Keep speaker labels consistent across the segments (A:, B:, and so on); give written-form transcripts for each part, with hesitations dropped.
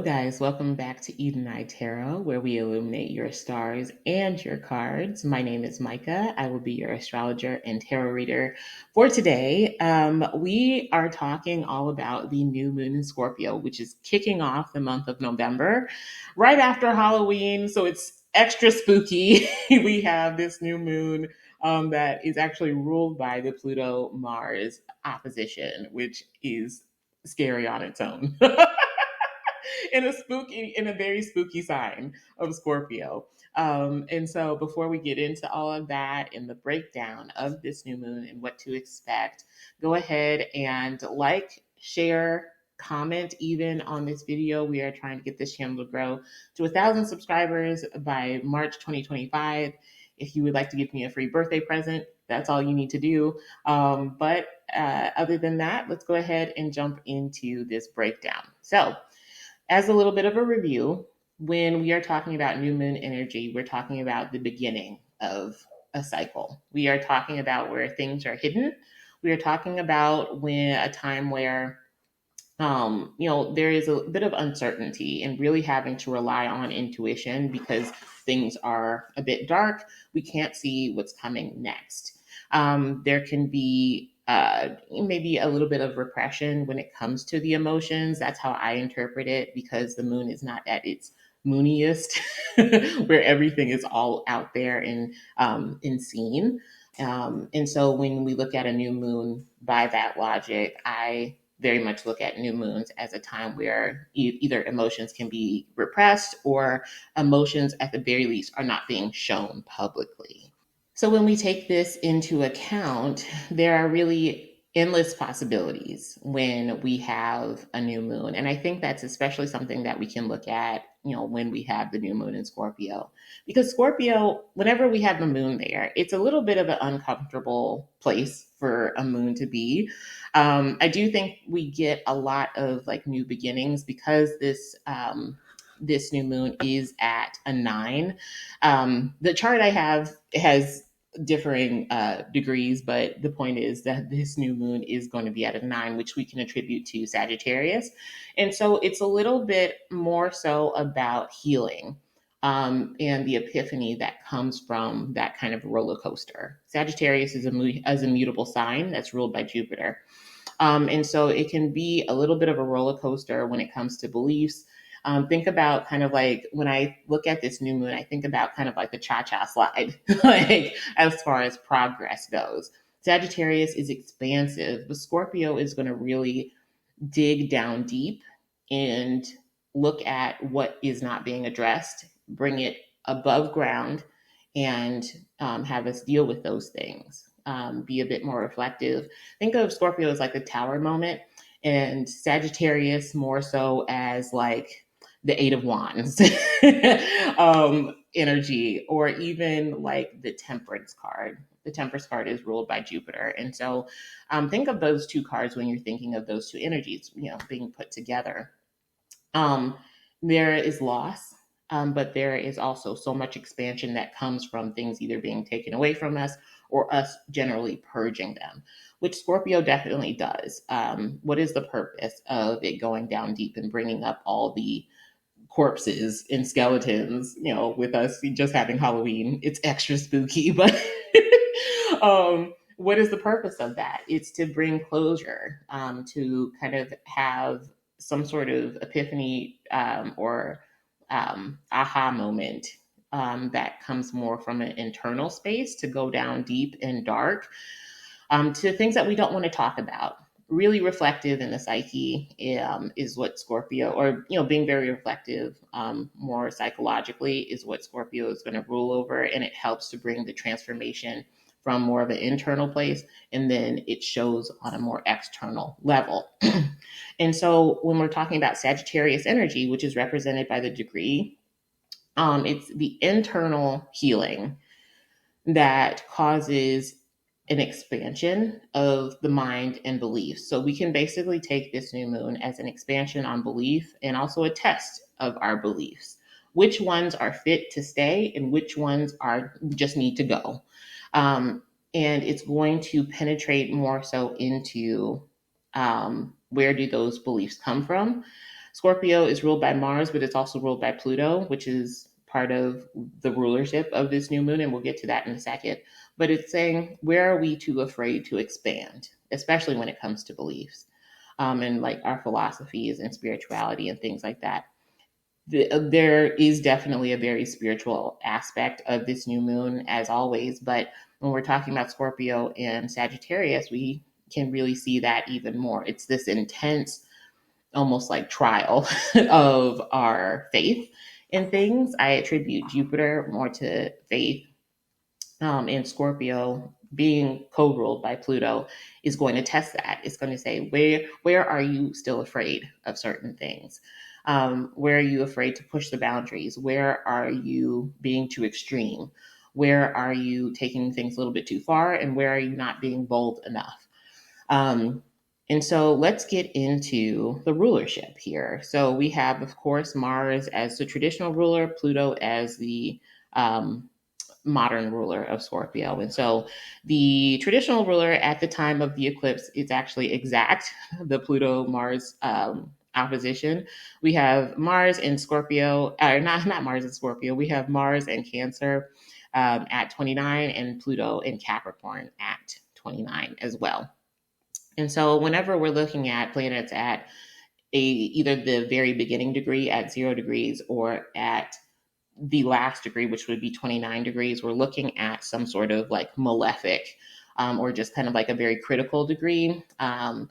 A: guys. Welcome back to Eden Eye Tarot, where we illuminate your stars and your cards. My name is Micah. I will be your astrologer and tarot reader for today. We are talking all about the new moon in Scorpio, which is kicking off the month of November right after Halloween. So it's extra spooky. We have this new moon that is actually ruled by the Pluto Mars opposition, which is scary on its own. In a very spooky sign of Scorpio. And so before we get into all of that and the breakdown of this new moon and what to expect, go ahead and like, share, comment even on this video. We are trying to get this channel to grow to 1,000 subscribers by March 2025. If you would like to give me a free birthday present, that's all you need to do. But other than that, let's go ahead and jump into this breakdown. So as a little bit of a review, when we are talking about new moon energy, we're talking about the beginning of a cycle. We are talking about where things are hidden. We are talking about when a time where there is a bit of uncertainty and really having to rely on intuition because things are a bit dark. We can't see what's coming next. There can be maybe a little bit of repression when it comes to the emotions. That's how I interpret it, because the moon is not at its mooniest, where everything is all out there and seen. And so when we look at a new moon by that logic, I very much look at new moons as a time where either emotions can be repressed or emotions at the very least are not being shown publicly. So when we take this into account, there are really endless possibilities when we have a new moon. And I think that's especially something that we can look at, when we have the new moon in Scorpio. Because Scorpio, whenever we have the moon there, it's a little bit of an uncomfortable place for a moon to be. I do think we get a lot of new beginnings because this new moon is at a 9. The chart I have has differing degrees, but the point is that this new moon is going to be at a 9, which we can attribute to Sagittarius. And so it's a little bit more so about healing and the epiphany that comes from that kind of roller coaster. Sagittarius is a mutable sign that's ruled by Jupiter. And so it can be a little bit of a roller coaster when it comes to beliefs. Think about kind of when I look at this new moon, I think about kind of the cha-cha slide, as far as progress goes. Sagittarius is expansive, but Scorpio is going to really dig down deep and look at what is not being addressed, bring it above ground, and have us deal with those things. Be a bit more reflective. Think of Scorpio as the tower moment, and Sagittarius more so as the 8 of Wands energy, or even the Temperance card. The Temperance card is ruled by Jupiter. And so think of those two cards when you're thinking of those two energies, being put together. There is loss, but there is also so much expansion that comes from things either being taken away from us or us generally purging them, which Scorpio definitely does. What is the purpose of it going down deep and bringing up all the corpses and skeletons, with us just having Halloween? It's extra spooky, but what is the purpose of that? It's to bring closure, to kind of have some sort of epiphany or aha moment that comes more from an internal space, to go down deep and dark to things that we don't want to talk about. Really reflective in the psyche is what Scorpio, or being very reflective more psychologically, is what Scorpio is going to rule over, and it helps to bring the transformation from more of an internal place, and then it shows on a more external level. And so when we're talking about Sagittarius energy, which is represented by the degree, it's the internal healing that causes an expansion of the mind and beliefs. So we can basically take this new moon as an expansion on belief, and also a test of our beliefs. Which ones are fit to stay and which ones are just need to go. And it's going to penetrate more so into where do those beliefs come from. Scorpio is ruled by Mars, but it's also ruled by Pluto, which is part of the rulership of this new moon, and we'll get to that in a second. But it's saying, where are we too afraid to expand, especially when it comes to beliefs, and like our philosophies and spirituality and things like that. There is definitely a very spiritual aspect of this new moon, as always. But when we're talking about Scorpio and Sagittarius, we can really see that even more. It's this intense, almost like trial of our faith in things. I attribute Jupiter more to faith, in Scorpio being co-ruled by Pluto is going to test that. It's going to say, where are you still afraid of certain things? Where are you afraid to push the boundaries? Where are you being too extreme? Where are you taking things a little bit too far? And where are you not being bold enough? And so let's get into the rulership here. So we have, of course, Mars as the traditional ruler, Pluto as the modern ruler of Scorpio. And so the traditional ruler at the time of the eclipse is actually exact, the Pluto Mars opposition. We have Mars in Scorpio, or not Mars in Scorpio, we have Mars in Cancer at 29 and Pluto in Capricorn at 29 as well. And so whenever we're looking at planets at either the very beginning degree at 0 degrees or at the last degree, which would be 29 degrees, we're looking at some sort of like malefic, or just kind of like a very critical degree. And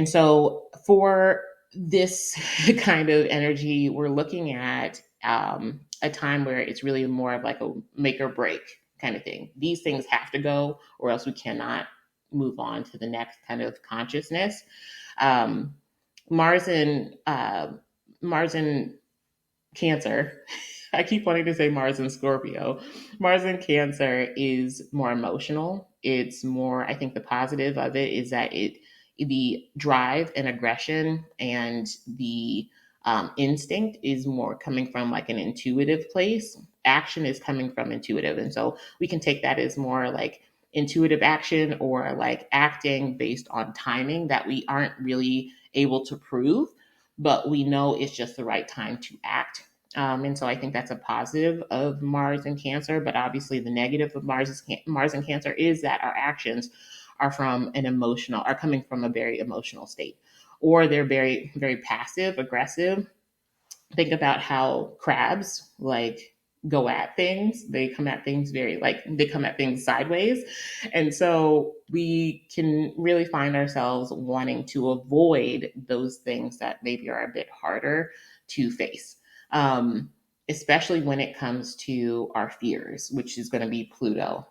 A: so for this kind of energy, we're looking at a time where it's really more of like a make or break kind of thing. These things have to go, or else we cannot move on to the next kind of consciousness. Mars and Cancer. I keep wanting to say Mars and Scorpio. Mars and Cancer is more emotional. It's more, I think the positive of it is that the drive and aggression and the instinct is more coming from like an intuitive place. Action is coming from intuitive. And so we can take that as more like intuitive action or like acting based on timing that we aren't really able to prove, but we know it's just the right time to act. And so I think that's a positive of Mars and Cancer, but obviously the negative of Mars and Cancer is that our actions are coming from a very emotional state, or they're very, very passive, aggressive. Think about how crabs like go at things. They come at things they come at things sideways. And so we can really find ourselves wanting to avoid those things that maybe are a bit harder to face. Especially when it comes to our fears, which is going to be Pluto.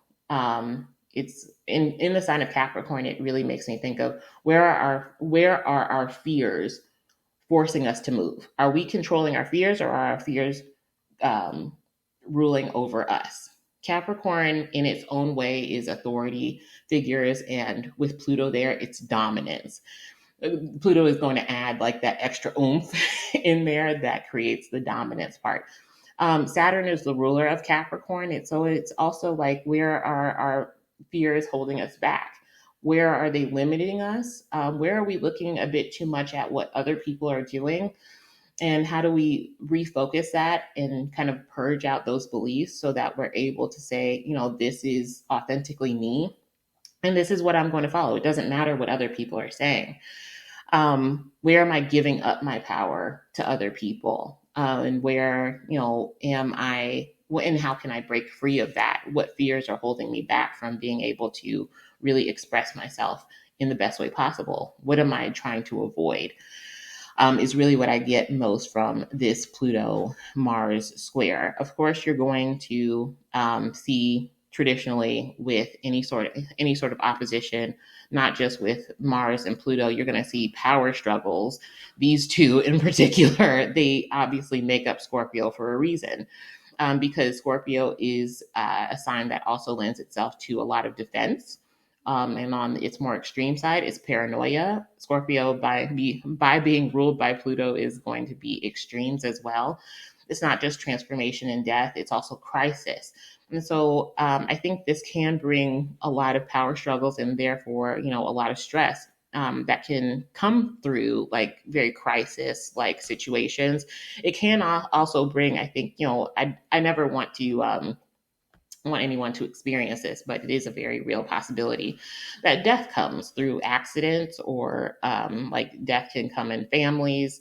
A: It's in the sign of Capricorn. It really makes me think of where are our fears forcing us to move? Are we controlling our fears, or are our fears ruling over us? Capricorn, in its own way, is authority figures, and with Pluto there, it's dominance. Pluto is going to add like that extra oomph in there that creates the dominance part. Saturn is the ruler of Capricorn. So it's also like, where are our fears holding us back? Where are they limiting us? Where are we looking a bit too much at what other people are doing? And how do we refocus that and kind of purge out those beliefs so that we're able to say, this is authentically me and this is what I'm going to follow. It doesn't matter what other people are saying. Where am I giving up my power to other people? And where, am I, and how can I break free of that? What fears are holding me back from being able to really express myself in the best way possible? What am I trying to avoid? Is really what I get most from this Pluto Mars square. Of course, you're going to see traditionally with any sort of opposition, not just with Mars and Pluto, you're going to see power struggles. These two in particular, they obviously make up Scorpio for a reason. Because Scorpio is a sign that also lends itself to a lot of defense. And on its more extreme side is paranoia. Scorpio, by being ruled by Pluto, is going to be extremes as well. It's not just transformation and death, it's also crisis. And so I think this can bring a lot of power struggles and therefore, a lot of stress, that can come through like very crisis like situations. It can also bring, I think, I never want anyone to experience this, but it is a very real possibility that death comes through accidents, or like death can come in families,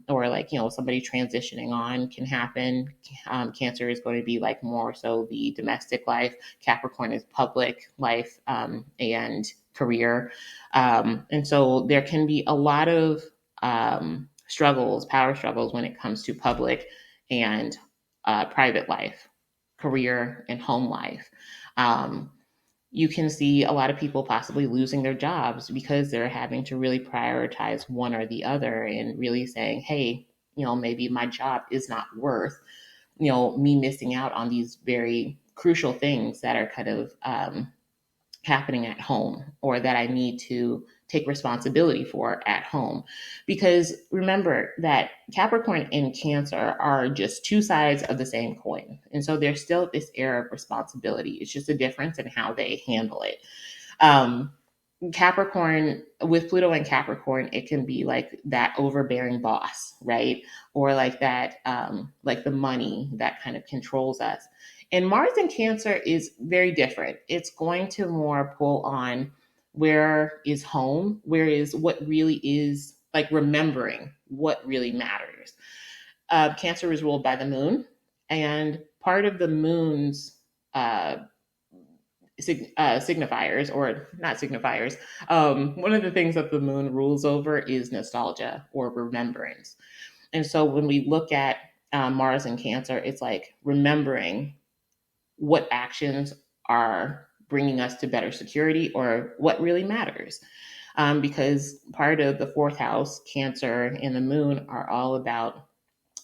A: or like, somebody transitioning on can happen. Cancer is going to be like more so the domestic life. Capricorn is public life, and career. And so there can be a lot of struggles, power struggles when it comes to public and private life, career, and home life. Um, you can see a lot of people possibly losing their jobs because they're having to really prioritize one or the other, and really saying, hey, maybe my job is not worth, me missing out on these very crucial things that are kind of happening at home, or that I need to take responsibility for at home. Because remember that Capricorn and Cancer are just two sides of the same coin. And so there's still this air of responsibility. It's just a difference in how they handle it. Um, Capricorn, with Pluto and Capricorn, it can be like that overbearing boss, right? Or like that, like the money that kind of controls us. And Mars in Cancer is very different. It's going to more pull on where is home, where is what really is, like remembering what really matters. Cancer is ruled by the moon, and part of the moon's signifiers, or not signifiers. One of the things that the moon rules over is nostalgia or remembrance. And so when we look at Mars and Cancer, it's like remembering what actions are bringing us to better security, or what really matters. Because part of the fourth house, Cancer and the moon, are all about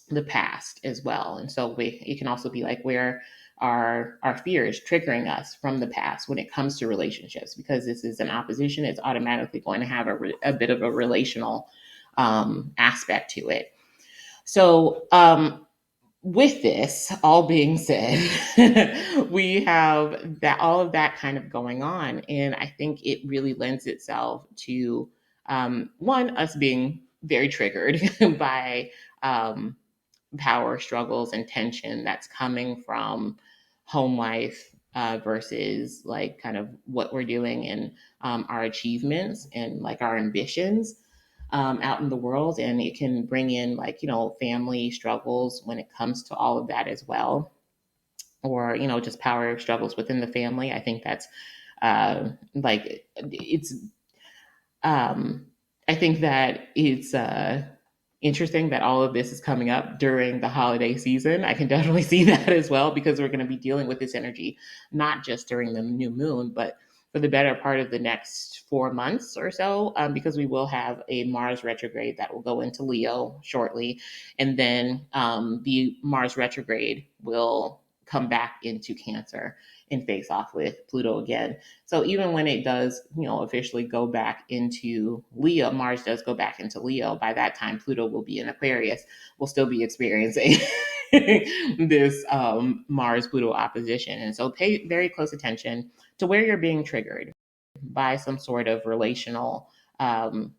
A: the past as well. And so it can also be like where our fears triggering us from the past when it comes to relationships, because this is an opposition. It's automatically going to have a bit of a relational aspect to it. So with this all being said, we have that, all of that kind of going on, and I think it really lends itself to one, us being very triggered by power struggles and tension that's coming from home life, versus like kind of what we're doing, and our achievements and like our ambitions out in the world. And it can bring in like, family struggles when it comes to all of that as well, or, just power struggles within the family. I think that's like it's I think that it's interesting that all of this is coming up during the holiday season. I can definitely see that as well, because we're going to be dealing with this energy not just during the new moon, but for the better part of the next 4 months or so, because we will have a Mars retrograde that will go into Leo shortly. And then the Mars retrograde will come back into Cancer and face off with Pluto again. So even when it does, officially go back into Leo, Mars does go back into Leo. By that time, Pluto will be in Aquarius. We'll still be experiencing this Mars Pluto opposition. And so pay very close attention to where you're being triggered by some sort of relational, um,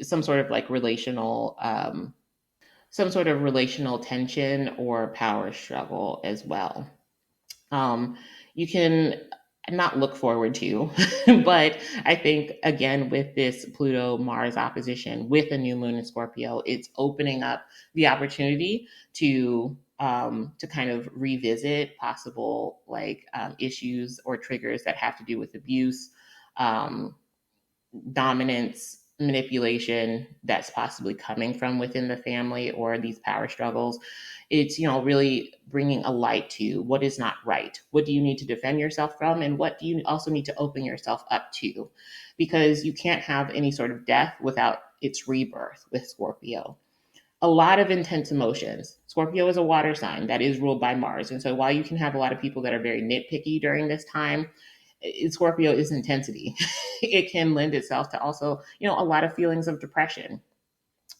A: some sort of like relational, some sort of relational tension or power struggle as well. You can not look forward to, but I think again with this Pluto Mars opposition with a new moon in Scorpio, it's opening up the opportunity to kind of revisit possible like issues or triggers that have to do with abuse, um, dominance, manipulation that's possibly coming from within the family, or these power struggles. It's, really bringing a light to what is not right. What do you need to defend yourself from? And what do you also need to open yourself up to? Because you can't have any sort of death without its rebirth with Scorpio. A lot of intense emotions. Scorpio is a water sign that is ruled by Mars. And so while you can have a lot of people that are very nitpicky during this time, Scorpio is intensity. It can lend itself to also, a lot of feelings of depression.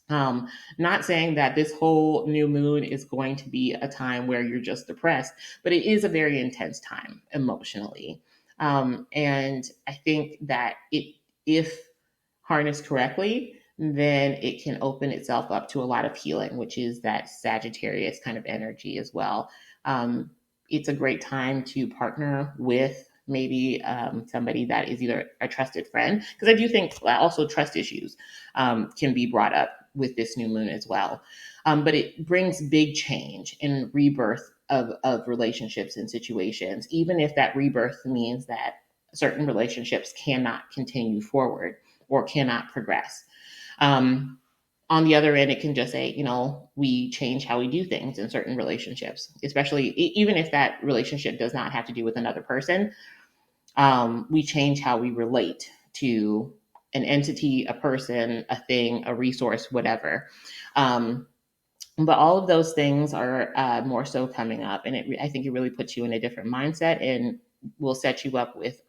A: Not saying that this whole new moon is going to be a time where you're just depressed, but it is a very intense time emotionally. And I think that if harnessed correctly, then it can open itself up to a lot of healing, which is that Sagittarius kind of energy as well. Um, it's a great time to partner with maybe somebody that is either a trusted friend, because I do think also trust issues can be brought up with this new moon as well. But it brings big change and rebirth of relationships and situations, even if that rebirth means that certain relationships cannot continue forward or cannot progress. Um, on the other end, it can just say, we change how we do things in certain relationships, especially even if that relationship does not have to do with another person. We change how we relate to an entity, a person, a thing, a resource, whatever. Um, but all of those things are more so coming up, and I think it really puts you in a different mindset and will set you up with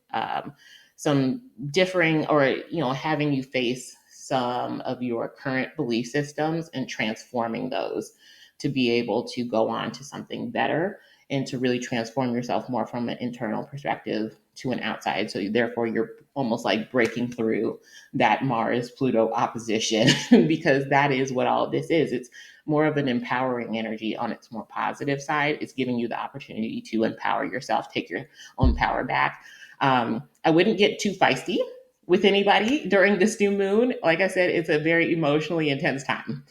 A: some differing, or having you face some of your current belief systems and transforming those to be able to go on to something better and to really transform yourself more from an internal perspective to an outside. So therefore, you're almost like breaking through that Mars Pluto opposition because that is what all of this is. It's more of an empowering energy on its more positive side. It's giving you the opportunity to empower yourself, take your own power back. I wouldn't get too feisty with anybody during this new moon. Like I said, it's a very emotionally intense time.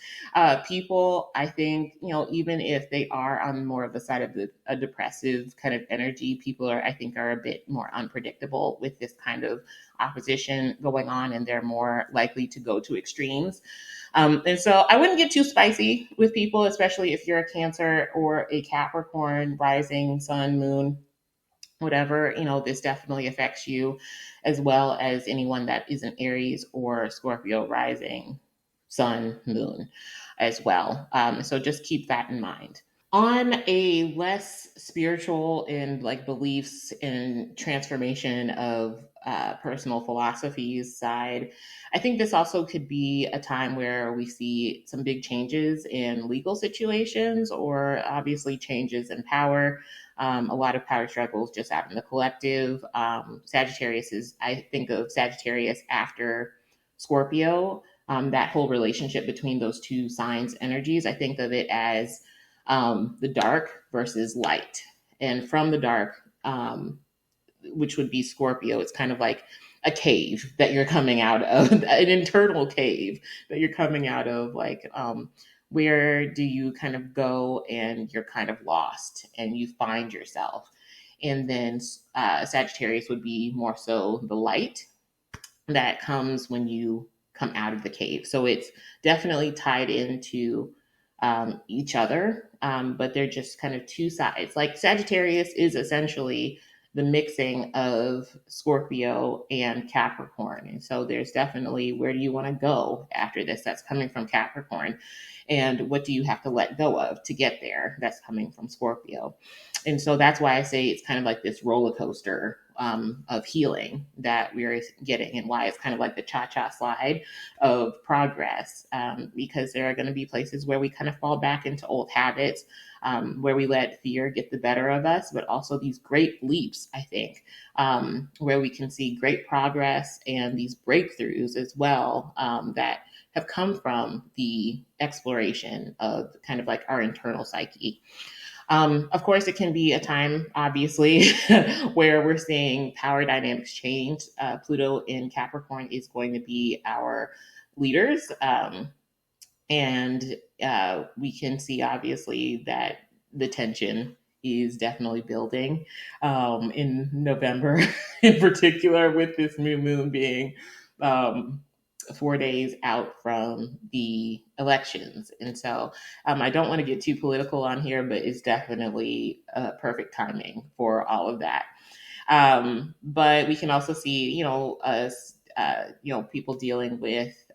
A: People, I think, even if they are on more of the side of a depressive kind of energy, people I think, are a bit more unpredictable with this kind of opposition going on, and they're more likely to go to extremes. And so I wouldn't get too spicy with people, especially if you're a Cancer or a Capricorn rising, sun, moon, whatever. This definitely affects you, as well as anyone that is an Aries or Scorpio rising, sun, moon as well. So just keep that in mind. On a less spiritual and like beliefs and transformation of personal philosophies side, I think this also could be a time where we see some big changes in legal situations, or obviously changes in power. A lot of power struggles just out in the collective. Sagittarius is, I think of Sagittarius after Scorpio, that whole relationship between those two signs' energies. I think of it as the dark versus light. And from the dark, which would be Scorpio, it's kind of like a cave that you're coming out of, an internal cave that you're coming out of. Like, where do you kind of go and you're kind of lost and you find yourself? And then Sagittarius would be more so the light that comes when you come out of the cave. So it's definitely tied into each other, but they're just kind of two sides. Like Sagittarius is essentially the mixing of Scorpio and Capricorn. And so there's definitely, where do you want to go after this? That's coming from Capricorn. And what do you have to let go of to get there? That's coming from Scorpio. And so that's why I say it's kind of like this roller coaster of healing that we're getting, and why it's kind of like the cha-cha slide of progress, because there are going to be places where we kind of fall back into old habits, where we let fear get the better of us, but also these great leaps, I think, where we can see great progress and these breakthroughs as well, that have come from the exploration of kind of like our internal psyche. Of course, it can be a time, obviously, where we're seeing power dynamics change. Pluto in Capricorn is going to be our leaders. And we can see, obviously, that the tension is definitely building in November, in particular, with this new moon being 4 days out from the elections. And so I don't want to get too political on here, but it's definitely perfect timing for all of that. But we can also see, us, people dealing with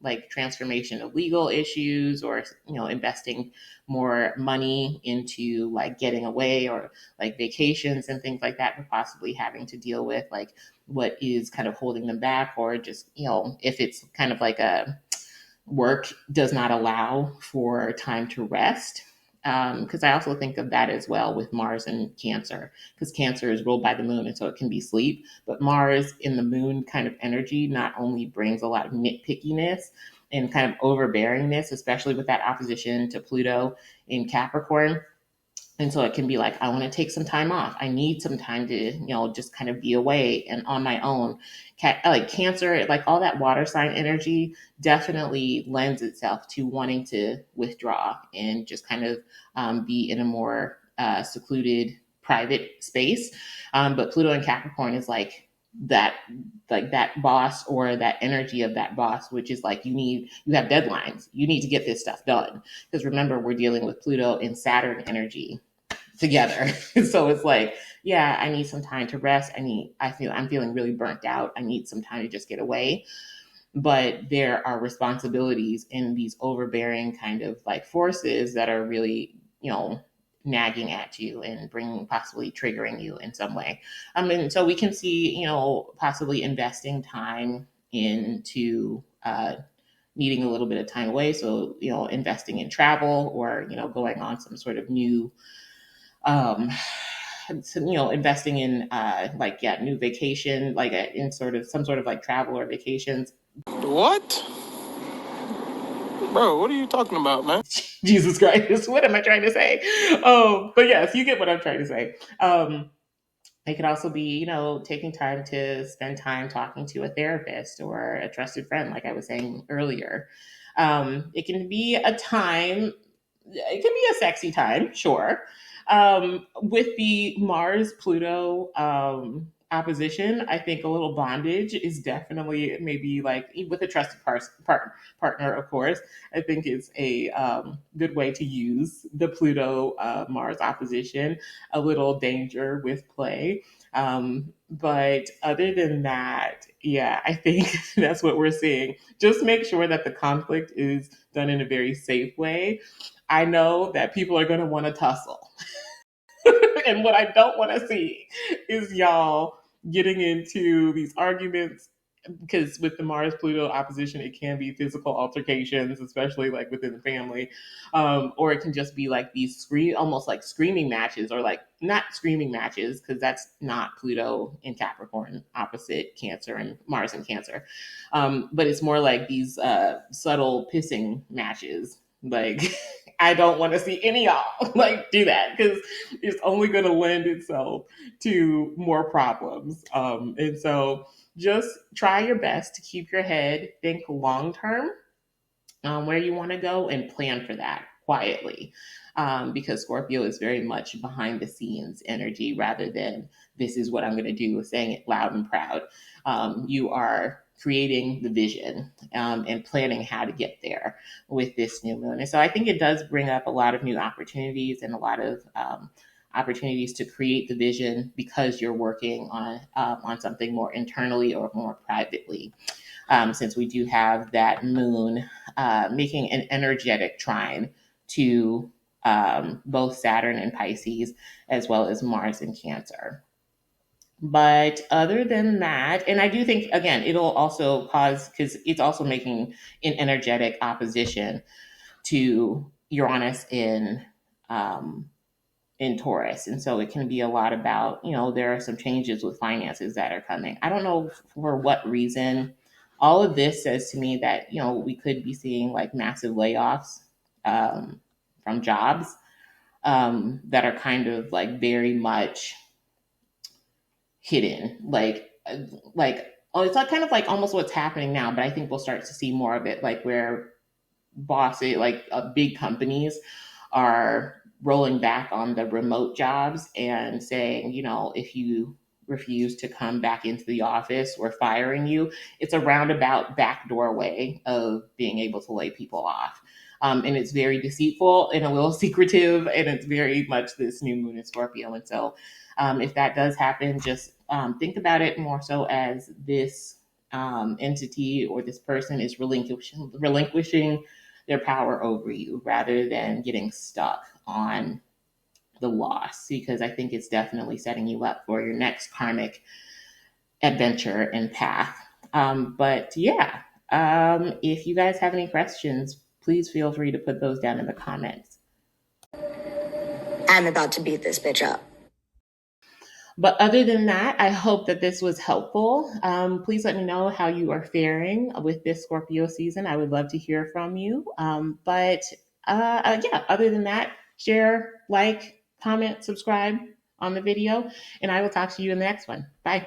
A: like transformation of legal issues, or investing more money into like getting away, or like vacations and things like that, but possibly having to deal with like what is kind of holding them back, or just if it's kind of like a work does not allow for time to rest. Because I also think of that as well with Mars and Cancer, because Cancer is ruled by the moon, and so it can be sleep. But Mars in the moon kind of energy not only brings a lot of nitpickiness and kind of overbearingness, especially with that opposition to Pluto in Capricorn. And so it can be like, I want to take some time off. I need some time to, just kind of be away and on my own. Like Cancer, like all that water sign energy definitely lends itself to wanting to withdraw and just kind of be in a more secluded, private space. But Pluto and Capricorn is that like that boss or that energy of that boss, which is like you have deadlines, you need to get this stuff done, because remember, we're dealing with Pluto and Saturn energy together. So it's like, yeah, I need some time to rest. I'm feeling really burnt out. I need some time to just get away. But there are responsibilities in these overbearing kind of like forces that are really, nagging at you and bringing, possibly triggering you in some way. And so we can see, possibly investing time into needing a little bit of time away. So, investing in travel, or, going on some sort of new um investing in new vacation, like in sort of some sort of like travel or vacations.
B: What? Bro, what are you talking about, man?
A: Jesus Christ, what am I trying to say? But yes, you get what I'm trying to say. It could also be, taking time to spend time talking to a therapist or a trusted friend, like I was saying earlier. It can be a time, it can be a sexy time, sure. With the Mars Pluto opposition, I think a little bondage is definitely, maybe like with a trusted partner, of course. I think is a good way to use the Pluto Mars opposition. A little danger with play. But other than that, yeah, I think that's what we're seeing. Just make sure that the conflict is done in a very safe way. I know that people are going to want to tussle. And what I don't want to see is y'all getting into these arguments, because with the Mars Pluto opposition, it can be physical altercations, especially like within the family, or it can just be like these almost like screaming matches, or like not screaming matches, because that's not Pluto in Capricorn opposite Cancer and Mars in Cancer, but it's more like these subtle pissing matches. Like, I don't want to see any of y'all like do that, because it's only going to lend itself to more problems. And so just try your best to keep your head, think long term, where you want to go, and plan for that quietly. Because Scorpio is very much behind the scenes energy, rather than this is what I'm going to do, saying it loud and proud. You are creating the vision, and planning how to get there with this new moon. And so I think it does bring up a lot of new opportunities, and a lot of opportunities to create the vision, because you're working on something more internally or more privately. Since we do have that moon making an energetic trine to both Saturn and Pisces, as well as Mars and Cancer. But other than that, and I do think, again, it'll also cause, because it's also making an energetic opposition to Uranus um, in Taurus. And so it can be a lot about, there are some changes with finances that are coming. I don't know for what reason. All of this says to me that, we could be seeing like massive layoffs from jobs that are kind of like very much hidden. Oh, it's like kind of like almost what's happening now, but I think we'll start to see more of it, like where bosses, like big companies, are rolling back on the remote jobs and saying, if you refuse to come back into the office, we're firing you. It's a roundabout backdoor way of being able to lay people off. And it's very deceitful and a little secretive, and it's very much this new moon in Scorpio. And so if that does happen, just think about it more so as this entity or this person is relinquishing their power over you, rather than getting stuck on the loss, because I think it's definitely setting you up for your next karmic adventure and path. But yeah, if you guys have any questions, please feel free to put those down in the comments.
C: I'm about to beat this bitch up.
A: But other than that, I hope that this was helpful. Please let me know how you are faring with this Scorpio season. I would love to hear from you. Yeah, other than that, share, like, comment, subscribe on the video, and I will talk to you in the next one. Bye.